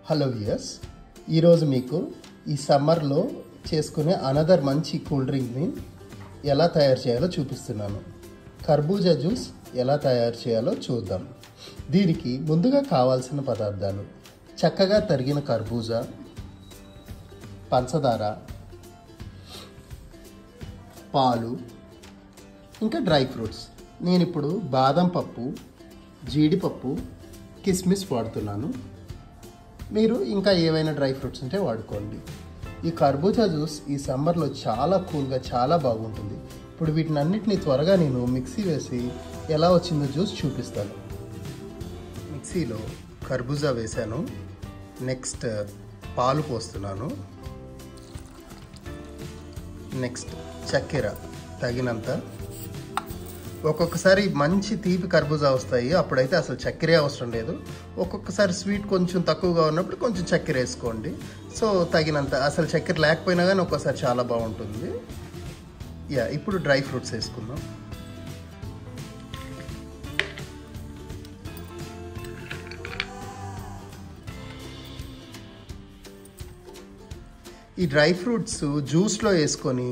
Hello viewers, ఈరోజు మీకు ఈ సమ్మర్లో చేసుకునే అనదర్ మంచి కూల్ డ్రింక్ని ఎలా తయారు చేయాలో చూపిస్తున్నాను. కర్బూజా జ్యూస్ ఎలా తయారు చేయాలో చూద్దాం. దీనికి ముందుగా కావాల్సిన పదార్థాలు: చక్కగా తరిగిన కర్బూజా, పంచదార, పాలు, ఇంకా డ్రై ఫ్రూట్స్. నేను ఇప్పుడు బాదం పప్పు, జీడిపప్పు, కిస్మిస్ వాడుతున్నాను. మీరు ఇంకా ఏవైనా డ్రై ఫ్రూట్స్ ఉంటే వాడుకోండి. ఈ కర్బూజా జ్యూస్ ఈ సమ్మర్లో చాలా కూల్గా చాలా బాగుంటుంది. ఇప్పుడు వీటిని అన్నిటినీ త్వరగా నేను మిక్సీ వేసి ఎలా వచ్చిందో జ్యూస్ చూపిస్తాను. మిక్సీలో కర్బూజా వేసాను. నెక్స్ట్ పాలు పోస్తున్నాను. నెక్స్ట్ చక్కెర తగినంత. ఒక్కొక్కసారి మంచి తీపి కర్బూజా వస్తాయి, అప్పుడైతే అసలు చక్కెరే అవసరం లేదు. ఒక్కొక్కసారి స్వీట్ కొంచెం తక్కువగా ఉన్నప్పుడు కొంచెం చక్కెర వేసుకోండి. సో తగినంత. అసలు చక్కెర లేకపోయినా కానీ ఒక్కోసారి చాలా బాగుంటుంది. ఇప్పుడు డ్రై ఫ్రూట్స్ వేసుకుందాం. ఈ డ్రై ఫ్రూట్స్ జ్యూస్లో వేసుకొని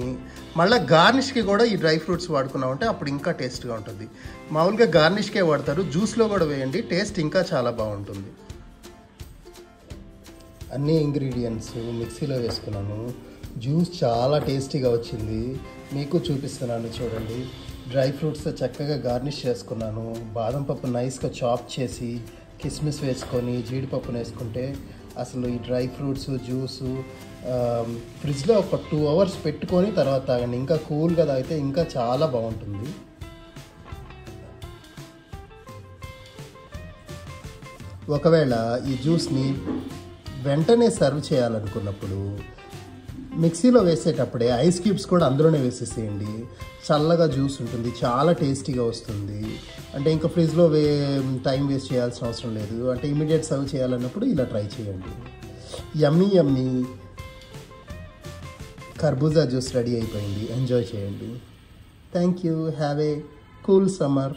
మళ్ళీ గార్నిష్కి కూడా ఈ డ్రై ఫ్రూట్స్ వాడుకున్నామంటే అప్పుడు ఇంకా టేస్ట్గా ఉంటుంది. మామూలుగా గార్నిష్కే వాడతారు, జ్యూస్లో కూడా వేయండి, టేస్ట్ ఇంకా చాలా బాగుంటుంది. అన్ని ఇంగ్రీడియంట్స్ మిక్సీలో వేసుకున్నాను. జ్యూస్ చాలా టేస్టీగా వచ్చింది. మీకు చూపిస్తున్నాను చూడండి. డ్రై ఫ్రూట్స్తో చక్కగా గార్నిష్ చేసుకున్నాను. బాదం పప్పు నైస్గా చాప్ చేసి కిస్మిస్ వేసుకొని జీడిపప్పును వేసుకుంటే అసలు ఈ డ్రై ఫ్రూట్స్ జ్యూసు ఫ్రిడ్జ్లో ఒక 2 hours పెట్టుకొని తర్వాత తాగండి. ఇంకా కూల్గా తాగితే ఇంకా చాలా బాగుంటుంది. ఒకవేళ ఈ జ్యూస్ని వెంటనే సర్వ్ చేయాలనుకున్నప్పుడు మిక్సీలో వేసేటప్పుడే ఐస్ క్యూబ్స్ కూడా అందులోనే వేసేసేయండి. చల్లగా జ్యూస్ ఉంటుంది, చాలా టేస్టీగా వస్తుంది. అంటే ఇంకా ఫ్రిడ్జ్లో టైం వేస్ట్ చేయాల్సిన అవసరం లేదు. అంటే ఇమీడియట్ సర్వ్ చేయాలన్నప్పుడు ఇలా ట్రై చేయండి. యమ్మీ యమ్మీ కర్బూజా జ్యూస్ రెడీ అయిపోయింది. ఎంజాయ్ చేయండి. Thank you. Have a cool summer.